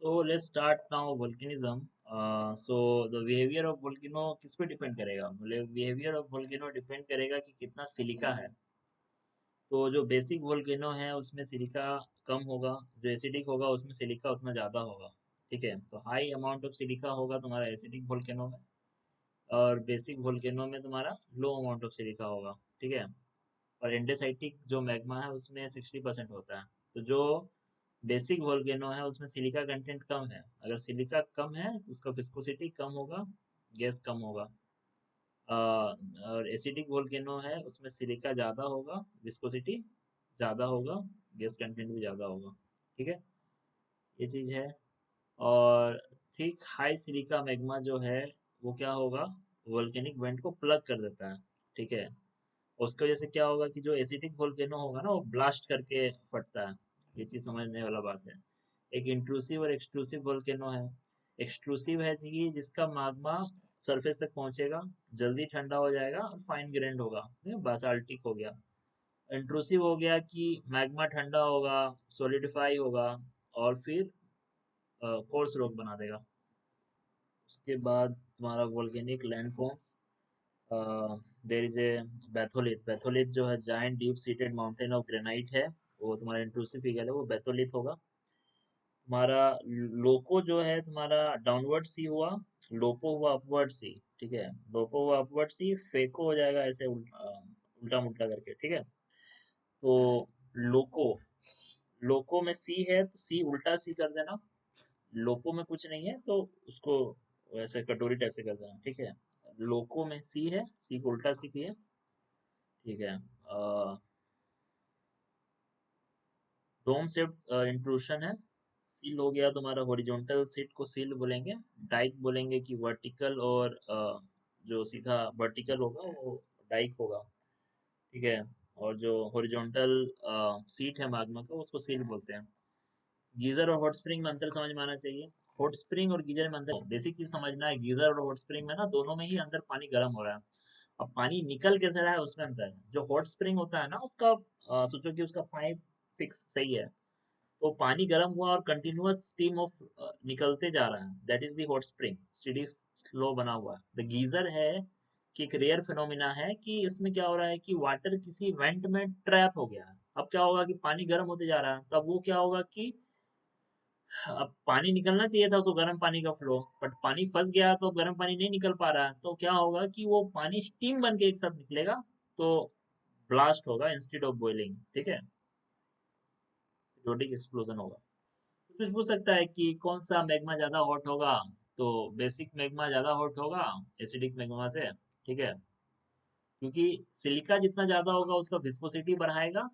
So let's start now volcanism. So the behavior of volcano किस पे depend करेगा? मतलब behavior of volcano डिपेंड करेगा कि कितना सिलिका है। तो जो बेसिक वोल्केनो है उसमें सिलिका कम होगा, जो एसिडिक होगा उसमें सिलिका उतना ज़्यादा होगा। ठीक है, तो हाई अमाउंट ऑफ सिलिका होगा तुम्हारा एसिडिक वोल्केनो में, और बेसिक वोल्केनो में तुम्हारा लो अमाउंट ऑफ सिलिका होगा। ठीक है, और एंडेसाइटिक जो मैग्मा है उसमें 60% होता है। तो जो बेसिक वोल्केनो है उसमें सिलिका कंटेंट कम है। अगर सिलिका कम है तो उसका विस्कोसिटी कम होगा, गैस कम होगा। और एसिडिक वोल्केनो है उसमें सिलिका ज़्यादा होगा, विस्कोसिटी ज़्यादा होगा, गैस कंटेंट भी ज़्यादा होगा। ठीक है, ये चीज़ है। और थिक हाई सिलिका मैग्मा जो है वो क्या होगा, वोल्केनिक वेंट को प्लग कर देता है। ठीक है, उसकी वजह से क्या होगा कि जो एसिडिक वोल्केनो होगा ना वो ब्लास्ट करके फटता है। ये चीज़ समझने वाला बात है। एक इंट्रूसिव और एक्सट्रूसिव वोल्केनो है। एक्सट्रूसिव है कि जिसका माग्मा सरफेस तक पहुंचेगा, जल्दी ठंडा हो जाएगा और फाइन ग्रेन्ड होगा, बासाल्टिक हो गया। इंट्रूसिव हो गया कि मैग्मा ठंडा होगा, सॉलिडिफाई होगा और फिर कोर्स रॉक बना देगा। उसके बाद तुम्हारा volcanic landforms, there is a batholith. Batholith जो है giant deep seated mountain of granite है, वो तुम्हारा इंट्रूसिव फिगर है, वो बैथोलिथ होगा। तुम्हारा लोको जो है तुम्हारा डाउनवर्ड सी हुआ, लोपो हुआ अपवर्ड सी। ठीक है, लोपो हुआ अपवर्ड सी, फेको हो जाएगा ऐसे उल्टा मुल्टा करके। ठीक है, तो लोको, लोको में सी है तो सी उल्टा सी कर देना, लोको में कुछ नहीं है तो उसको वैसे कटोरी टाइप से कर देना। ठीक है, लोको में सी है, सी को उल्टा सी किया। ठीक है, डोम शेप्ड इंट्रूशन है। सील हो गया तुम्हारा, हॉरिजॉन्टल सीट को सील बोलेंगे। डाइक बोलेंगे कि वर्टिकल, और जो सीधा वर्टिकल होगा वो डाइक होगा। ठीक है, और जो हॉरिजॉन्टल सीट है मैग्मा का उसको सील बोलते हैं। गीजर और हॉट स्प्रिंग में अंतर समझ में आना चाहिए। हॉट स्प्रिंग और गीजर में अंतर बेसिक चीज समझना है। गीजर और हॉट स्प्रिंग में ना दोनों में ही अंदर पानी गर्म हो रहा है, अब पानी निकल कैसे रहा है उसमें अंतर है। जो हॉट स्प्रिंग होता है ना उसका सोचो कि उसका पाइप फिक्स सही है, तो पानी गर्म हुआ और कंटिन्यूअस स्टीम ऑफ निकलते जा रहा है, that is the hot spring, steady slow बना हुआ है। द गीजर है कि एक रेयर फिनोमिना है कि इसमें क्या हो रहा है कि वाटर किसी वेंट में ट्रैप हो गया है। अब क्या होगा कि पानी गर्म होते जा रहा है, तब वो क्या होगा कि अब पानी निकलना चाहिए था उसको, गर्म पानी का फ्लो, बट पानी फंस गया तो गर्म पानी नहीं निकल पा रहा है, तो क्या होगा कि वो पानी स्टीम बन के एक साथ निकलेगा, तो ब्लास्ट होगा इंस्टेड ऑफ बॉइलिंग। ठीक है, पीरियोडिक एक्सप्लोजन होगा। कुछ पूछ सकता है कि कौन सा मैग्मा ज्यादा हॉट होगा, तो बेसिक मैग्मा ज्यादा हॉट होगा एसिडिक मैग्मा से। ठीक है, क्योंकि सिलिका जितना ज्यादा होगा उसका विस्कोसिटी बढ़ाएगा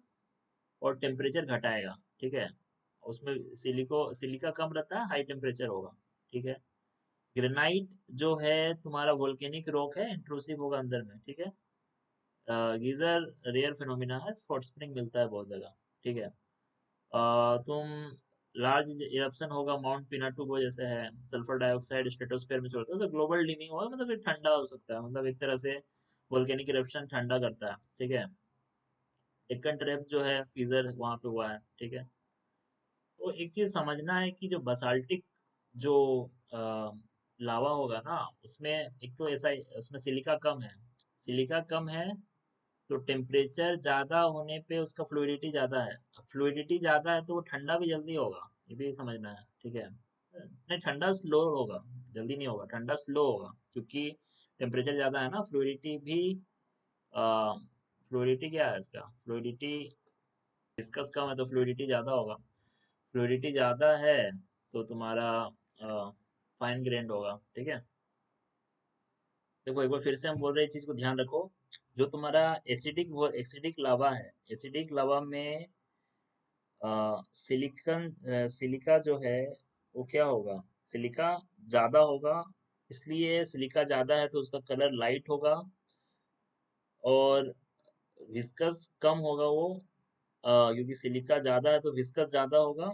और टेम्परेचर घटाएगा। ठीक है, उसमें सिलिका कम रहता है, हाई टेम्परेचर होगा। ठीक है, ग्रेनाइट जो है तुम्हारा वोल्केनिक रॉक है, इंट्रूसिव होगा अंदर में। ठीक है, गीजर रेयर फिनोमिना है, स्पॉट स्प्रिंग मिलता है बहुत जगह। ठीक है, तुम लार्ज इरप्शन होगा माउंट पिनाटू वजह से है, सल्फर डाइऑक्साइड स्ट्रेटोस्फेयर में छोड़ता है, तो ग्लोबल डिमिंग होगा, मतलब ये ठंडा हो सकता है, मतलब एक तरह से वोल्केनिक इरप्शन ठंडा करता है। ठीक है, डेक्कन ट्रैप जो है फीजर वहां पे हुआ है। ठीक है, तो एक चीज समझना है कि जो बसाल्टिक जो लावा होगा ना उसमें, एक तो ऐसा उसमें सिलिका कम है, सिलिका कम है तो टेम्परेचर ज्यादा होने पे उसका फ्लूइडिटी ज्यादा है। अब फ्लूइडिटी ज्यादा है तो वो ठंडा भी जल्दी होगा, ये भी समझना है। ठीक है, नहीं ठंडा स्लो होगा, जल्दी नहीं होगा, ठंडा स्लो होगा, क्योंकि टेम्परेचर ज्यादा है ना। फ्लूइडिटी भी फ्लूइडिटी क्या है इसका, फ्लूइडिटी डिस्कस कम है तो फ्लूइडिटी ज्यादा होगा। फ्लूइडिटी ज्यादा है तो तुम्हारा फाइन ग्रेन्ड होगा। ठीक है, देखो एक बार फिर से हम बोल रहे हैं, इस चीज को ध्यान रखो। जो तुम्हारा एसिडिक, वो एसिडिक लावा है, एसिडिक लावा में सिलिका जो है वो क्या होगा, सिलिका ज्यादा होगा। इसलिए सिलिका ज्यादा है तो उसका कलर लाइट होगा, और विस्कस कम होगा वो, क्योंकि सिलिका ज्यादा है तो विस्कस ज्यादा होगा।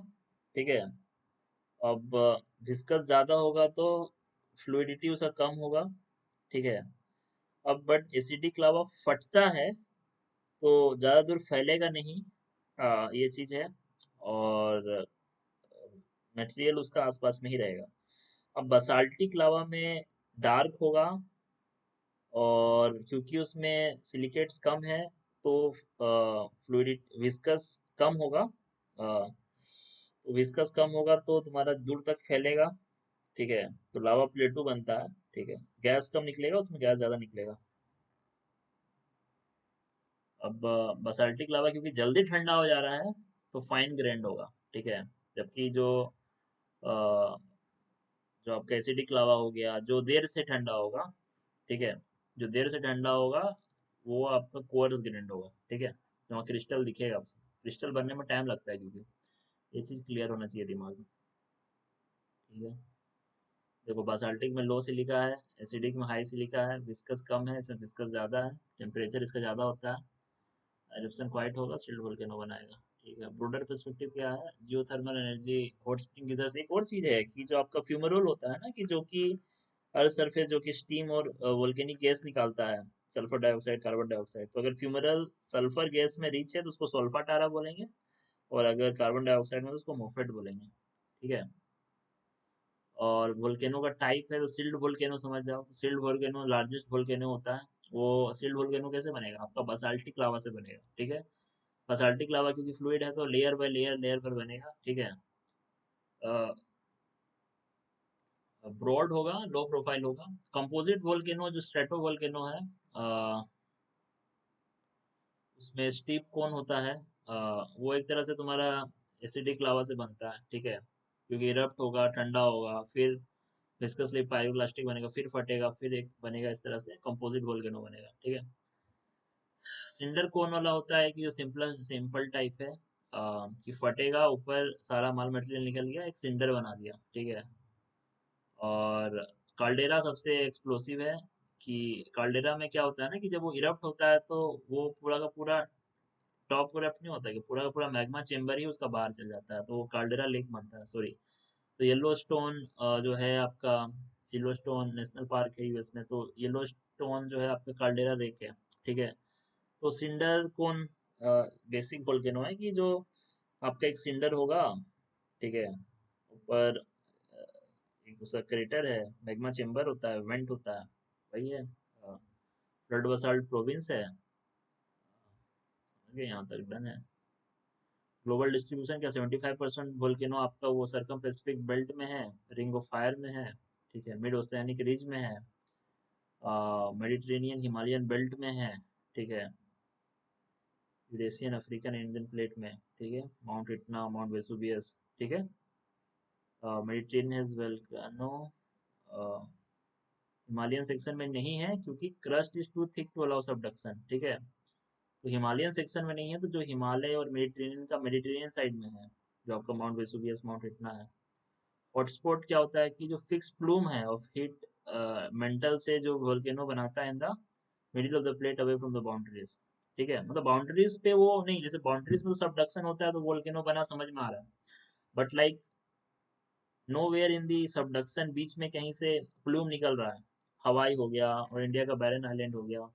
ठीक है, अब विस्कस ज्यादा होगा तो फ्लूइडिटी उसका कम होगा। ठीक है, अब बट एसिडिक लावा फटता है तो ज्यादा दूर फैलेगा नहीं, ये चीज है। और मटेरियल उसका आसपास में ही रहेगा। अब बसाल्टिक लावा में डार्क होगा, और क्योंकि उसमें सिलिकेट्स कम है तो फ्लूइड विस्कस कम होगा। तो विस्कस कम होगा तो तुम्हारा दूर तक फैलेगा। ठीक है, तो लावा प्लेटू बनता है। ठीक है, गैस कम निकलेगा, उसमें गैस ज्यादा निकलेगा। अब बसाल्टिक लावा क्योंकि जल्दी ठंडा हो जा रहा है तो फाइन ग्रेन्ड होगा। ठीक है, जबकि अ, जो आपका एसिडिक लावा हो गया, जो देर से ठंडा होगा। ठीक है, जो देर से ठंडा होगा वो आपका कोर्स ग्रेन्ड होगा। ठीक है, तो वहाँ क्रिस्टल दिखेगा आपसे। क्रिस्टल बनने में टाइम लगता है, क्योंकि ये चीज़ क्लियर होना चाहिए दिमाग में। ठीक है, देखो बासाल्टिक में लो सिलिका है, एसिडिक में हाई सिलिका है, विस्कस कम है, इसमें विस्कस ज़्यादा है, टेम्परेचर इसका ज़्यादा होता है। एरिप्शन क्वाइट होगा, सिल्ट वोल्केनो बनाएगा। ठीक है, ब्रोडर पर्सपेक्टिव क्या है, geothermal energy, hot spring geysers. एक और चीज़ है कि जो आपका फ्यूमरोल होता है ना, कि जो कि अर्थ सरफेस जो कि स्टीम और वोल्केनिक गैस निकालता है, सल्फर डाइऑक्साइड, कार्बन डाइऑक्साइड। तो अगर फ्यूमरल सल्फर गैस में रिच है तो उसको सोल्फाटारा बोलेंगे, और अगर कार्बन डाइऑक्साइड में तो उसको मोफेट बोलेंगे। ठीक है, और वोल्केनो का टाइप है तो सिल्ट वोल्केनो समझ जाओ। तो सिल्ट वोल्केनो लार्जेस्ट वोल्केनो होता है। वो सिल्ट वोल्केनो कैसे बनेगा, आपका बसाल्टिक लावा से बनेगा। ठीक है, बसाल्टिक लावा क्योंकि फ्लूइड है तो लेयर बाय लेयर लेयर पर बनेगा। ठीक है, ब्रॉड होगा, लो प्रोफाइल होगा। कंपोजिट वोल्केनो जो स्ट्रेटो वोल्केनो है, अ, उसमें स्टीप कोन होता है। वो एक तरह से तुम्हारा एसिडिक लावा से बनता है। ठीक है, क्योंकि इरप्ट होगा, ठंडा होगा, फिर विस्कसली पाइरोक्लास्टिक बनेगा, फिर फटेगा, फिर एक बनेगा, इस तरह से कंपोजिट वोल्केनो बनेगा। ठीक है, सिंडर कोन वाला होता है कि जो सिंपल सिंपल टाइप है, कि फटेगा, ऊपर सारा माल मटेरियल निकल गया, एक सिंडर बना दिया। ठीक है, और काल्डेरा सबसे एक्सप्लोसिव है। कि काल्डेरा में क्या होता है ना, कि जब वो इरप्ट होता है तो वो पूरा का पूरा टॉप इरप्ट नहीं होता, कि पूरा का पूरा मैग्मा चेम्बर ही उसका बाहर चल जाता है, तो वो काल्डेरा लेक बनता है। सॉरी, तो येलो स्टोन जो है आपका, येलो स्टोन नेशनल पार्क है यूएस में, तो येलो स्टोन जो है आपका काल्डेरा लेक है। ठीक है, तो सिंडर कौन बेसिक वोल्केनो है, कि जो आपका एक सिंडर होगा। ठीक है, ऊपर एक उसका क्रेटर है, मैग्मा चेम्बर होता है, वेंट होता है, वही है। फ्लड बसाल्ट प्रोविंस है। समझ गए, यहाँ तक डन है। ग्लोबल डिस्ट्रीब्यूशन क्या, 75% वोल्केनो आपका वो सर्कम पैसिफिक बेल्ट में है, रिंग ऑफ फायर में है। ठीक है, मिड ओशियानिक रिज में है, मेडिटेरेनियन हिमालयन बेल्ट में है। ठीक है, यूरेशियन अफ्रीकन इंडियन प्लेट में। ठीक है, माउंट इटना, माउंट वेसुवियस। ठीक है, मेडिटेरेनियन वोल्केनो हिमालयन सेक्शन में नहीं है, क्योंकि crust is too thick to allow subduction. ठीक है, तो हिमालयन सेक्शन में नहीं है, तो जो हिमालय और मेडिटेरेनियन का मेडिटेरेनियन साइड में है, जो आपका माउंट वेसुवियस, माउंट इटना है। हॉटस्पॉट क्या होता है, कि जो फिक्स प्लूम है ऑफ हीट मेंटल से जो वोल्केनो बनाता है in the middle of the plate away from the boundaries. ठीक है, मतलब बाउंड्रीज पे वो नहीं, जैसे बाउंड्रीज में तो सबडक्शन होता है तो वोल्केनो बना, समझ में आ रहा है। But like nowhere in the subduction, बीच में कहीं से प्लूम निकल रहा है। हवाई हो गया, और इंडिया का बैरन आइलैंड हो गया,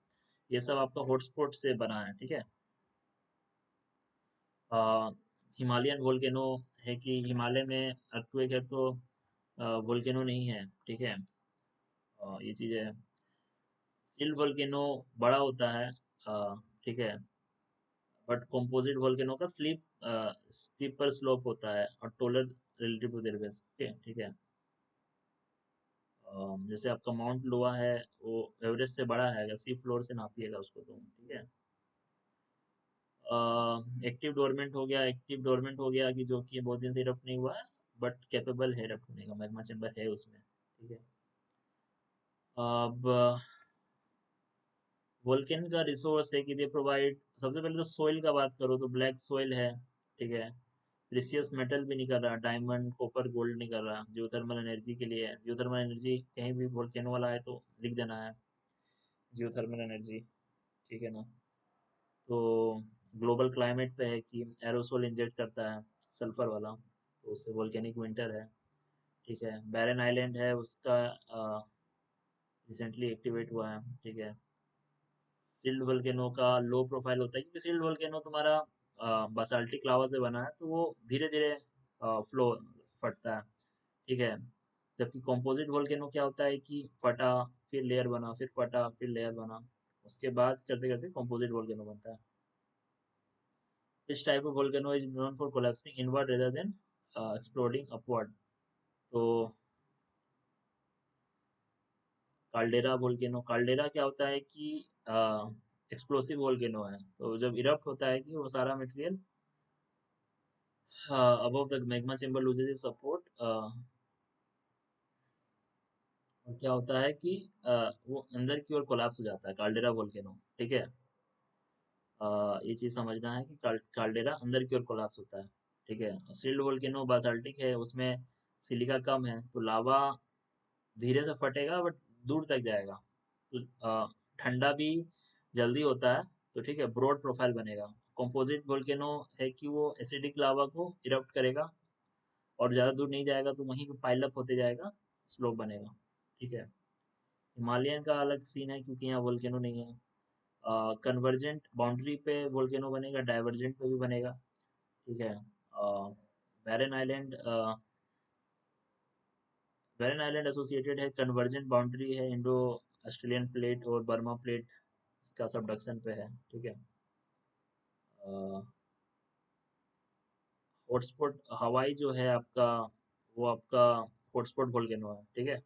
ये सब आपका हॉटस्पॉट से बना है। ठीक है, हिमालयन वोल्केनो है, कि हिमालय में अर्थक्वेक है तो वोल्केनो नहीं है। ठीक है, ये चीज़ है। सिल वोल्केनो बड़ा होता है। ठीक है, बट कंपोजिट वोल्केनो का स्लीपर स्लोप होता है, और टोलर रिलेटिव टू देयर बेस। ठीक है, ठीक है। जैसे आपका माउंट लोआ है, वो एवरेस्ट से बड़ा है, अगर सी फ्लोर से नापिएगा उसको तो। ठीक है, एक्टिव डोरमेंट हो गया, एक्टिव डोरमेंट हो गया कि जो कि बहुत दिन से इरप्ट नहीं हुआ है, बट कैपेबल है इरप्ट होने का, मैग्मा चेम्बर है उसमें। ठीक है, अब वोल्केन का रिसोर्स है कि दे प्रोवाइड, सबसे पहले तो सोइल का बात करो तो ब्लैक सोइल है। ठीक है, प्रीसियस मेटल भी नहीं कर रहा, डायमंड कॉपर गोल्ड नहीं कर रहा, जियोथर्मल एनर्जी के लिए है। जियोथर्मल एनर्जी कहीं भी वोल्केनो वाला है तो लिख देना है, जियोथर्मल एनर्जी। ठीक है ना, तो ग्लोबल क्लाइमेट पे है कि एरोसोल इंजेक्ट करता है, सल्फर वाला, तो उससे वोल्केनिक विंटर है। ठीक है, बैरन आइलैंड है, उसका रिसेंटली एक्टिवेट हुआ है। ठीक है, सिल्ड वोल्केनो का लो प्रोफाइल होता है, क्योंकि सिल्ड वोल्केनो तुम्हारा बसाल्टिक लावा से बना है, तो वो धीरे धीरे फ्लो फटता है, ठीक है। जबकि कंपोजिट वोल्केनो क्या होता है कि फटा, फिर लेयर बना, फिर फटा, फिर लेयर बना, उसके बाद करते करते कंपोजिट वोल्केनो बनता है। This type of volcano is known for collapsing inward rather than exploding upward. तो काल्डेरा वोल्केनो, काल्डेरा क्या होता है कि एक्सप्लोसिव वोल्केनो है। तो जब इरप्ट होता है कि वो सारा material above the magma chamber loses its support, और क्या होता है कि वो अंदर की ओर कोलैप्स हो जाता है, काल्डेरा वोल्केनो, ठीक है। ये चीज समझना है कि काल्डेरा अंदर की ओर कोलैप्स होता है, ठीक है। सील्ड वोल्केनो बासाल्टिक है, उसमें सिलिका कम है, तो लावा धीरे से फटेगा बट दूर तक जाएगा। तो ठंडा भी जल्दी होता है, तो ठीक है, ब्रॉड प्रोफाइल बनेगा। कंपोजिट वोल्केनो है कि वो एसिडिक लावा को इरप्ट करेगा और ज़्यादा दूर नहीं जाएगा, तो वहीं पे पाइल अप होते जाएगा, स्लोप बनेगा, ठीक है। हिमालयन का अलग सीन है क्योंकि यहाँ वोल्केनो नहीं है। कन्वर्जेंट बाउंड्री पे वोल्केनो बनेगा, डाइवर्जेंट पे भी बनेगा, ठीक है। बैरन आइलैंड, बैरन आइलैंड एसोसिएटेड है, कन्वर्जेंट बाउंड्री है, इंडो ऑस्ट्रेलियन प्लेट और बर्मा प्लेट इसका सबडक्शन पे है, ठीक है। हॉटस्पॉट हवाई जो है आपका, वो आपका हॉटस्पॉट वोल्केनो है, ठीक है।